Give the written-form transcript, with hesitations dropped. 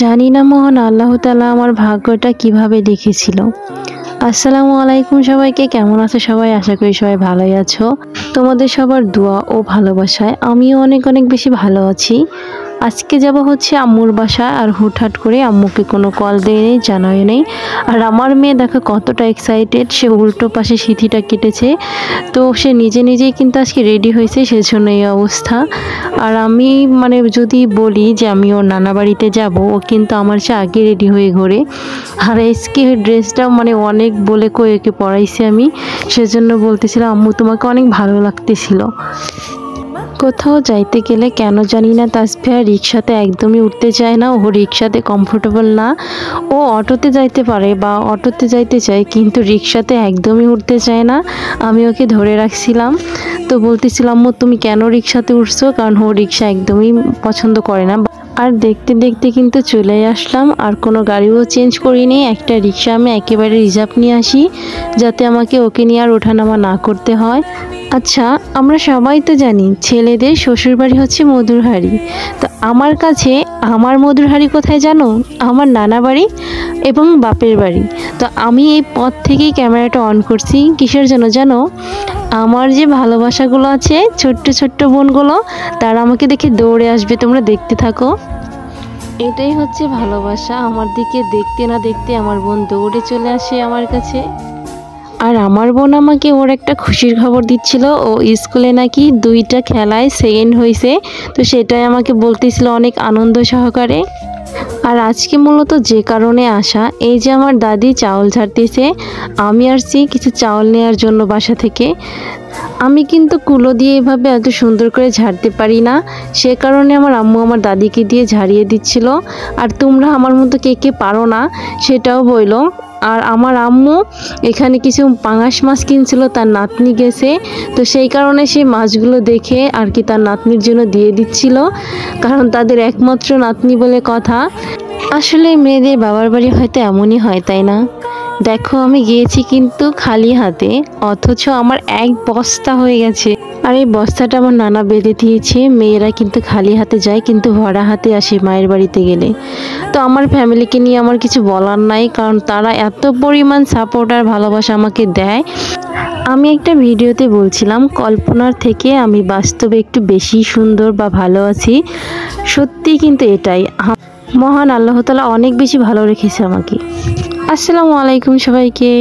জানি না মহান আল্লাহ তাআলা আমার ভাগ্যটা কিভাবে লিখেছিল। আসসালামু আলাইকুম সবাইকে, কেমন আছো সবাই? আশা করি সবাই ভালোই আছো। তোমাদের সবার দোয়া ও ভালোবাসায় আমিও অনেক অনেক বেশি ভালো আছি। আজকে যাব হচ্ছে আম্মুর বাসা, আর হুটহাট করে আম্মুকে কোনো কল দেয়নি, জানাই নেই। আর আমার মেয়ে দেখো কতটা এক্সাইটেড, সে উল্টো পাশে সিথিটা কেটেছে, তো সে নিজে নিজেই কিন্তু আজকে রেডি হয়েছে, সেজন্য এই অবস্থা। আর আমি মানে যদি বলি যে আমি ওর নানা বাড়িতে যাব, ও কিন্তু আমার চেয়ে আগে রেডি হয়ে ঘোরে। আর আজকে ড্রেসটাও মানে অনেক বলে কয়ে একে পরাইছি আমি, সেজন্য বলতেছিলাম আম্মু তোমাকে অনেক ভালো লাগতেছিল। কোথাও যাইতে গেলে কেন জানি না তাসফিয়া রিক্সাতে একদমই উঠতে চায় না, ও রিক্সাতে কমফোর্টেবল না। ও অটোতে যাইতে পারে বা অটোতে যাইতে চায়, কিন্তু রিক্সাতে একদমই উঠতে চায় না। আমি ওকে ধরে রাখছিলাম, তো বলতেছিলাম তুমি কেন রিক্সাতে উঠছো, কারণ ও রিক্সা একদমই পছন্দ করে না। আর দেখতে দেখতে কিন্তু চলে আসলাম, আর কোনো গাড়িও চেঞ্জ করিনি। একটা রিক্সা আমি একেবারে রিজার্ভ নিয়ে আসি, যাতে আমাকে ওকে নিয়ে আর ওঠানামা না করতে হয়। আচ্ছা, আমরা সবাই তো জানি ছেলেদের শ্বশুরবাড়ি হচ্ছে মধুর হাঁড়ি। তো আমার কাছে আমার মধুর হাঁড়ি কোথায় জানো? আমার নানা বাড়ি এবং বাপের বাড়ি। তো আমি এই পথ থেকেই ক্যামেরাটা অন করছি, কিসের জন্য জানো? আমার যে ভালোবাসাগুলো আছে, ছোট্ট ছোট্ট বোনগুলো, তারা আমাকে দেখে দৌড়ে আসবে। তোমরা দেখতে থাকো। এটাই হচ্ছে ভালোবাসা, আমার দিকে দেখতে না দেখতে আমার বোন দৌড়ে চলে আসে আমার কাছে। আর আমার বোন আমাকে ওর একটা খুশির খবর দিচ্ছিল, ও স্কুলে নাকি 2টা খেলায় সেকেন্ড হয়েছে, তো সেটাই আমাকে বলতেছিল অনেক আনন্দ সহকারে। আর আজকে মূলত যে কারণে আসা, এই যে আমার দাদি চাউল ঝাড়তেছে, আমি আসছি কিছু চাউল নেওয়ার জন্য বাসা থেকে। আমি কিন্তু কুলো দিয়ে এভাবে এত সুন্দর করে ঝাড়তে পারি না, সে কারণে আমার আম্মু আমার দাদিকে দিয়ে ঝাড়িয়ে দিচ্ছিল। আর তোমরা আমার মতো কে কে পারো না সেটাও বইলো। আর আমার আম্মু এখানে কিছু পাঙাশ মাছ কিনছিল, তার নাতনি গেছে, তো সেই কারণে সেই মাছগুলো দেখে আর কি তার নাতনির জন্য দিয়ে দিচ্ছিল, কারণ তাদের একমাত্র নাতনি বলে কথা। আসলে মেয়েদের বাবার বাড়ি হয়তো এমনই হয়, তাই না? দেখো আমি গিয়েছি কিন্তু খালি হাতে, অথচ আমার এক বস্তা হয়ে গেছে। আর এই বস্তাটা আমার নানা বেঁধে দিয়েছে। মেয়েরা কিন্তু খালি হাতে যায়, কিন্তু ভরা হাতে আসে মায়ের বাড়িতে গেলে। তো আমার ফ্যামিলিকে নিয়ে আমার কিছু বলার নাই, কারণ তারা এত পরিমাণ সাপোর্ট আর ভালোবাসা আমাকে দেয়। আমি একটা ভিডিওতে বলছিলাম কল্পনার থেকে আমি বাস্তবে একটু বেশি সুন্দর বা ভালো আছি। সত্যি কিন্তু এটাই, মহান আল্লাহ তাআলা অনেক বেশি ভালো রেখেছে আমাকে। আসসালামু আলাইকুম সবাইকে।